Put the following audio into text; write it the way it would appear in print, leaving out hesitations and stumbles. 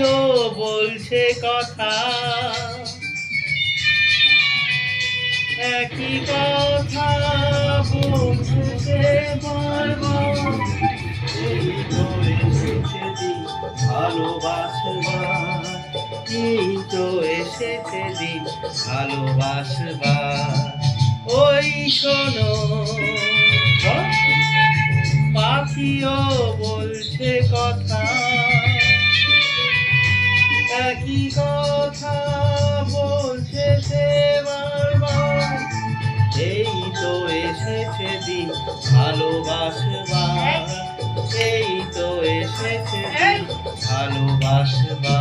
পাখিও বলছে কথা, একই কথা বলছে সে বারবার। এই তো এসেছে দিন ভালোবাসবার, এই তো এসেছে দিন ভালোবাসবার। ওই শোনো, পাখিও বলছে কথা, একই কথা বলছে সে বারবার। এই তো এসেছে দিন ভালোবাসবার, এই তো এসেছে দিন ভালোবাসবার।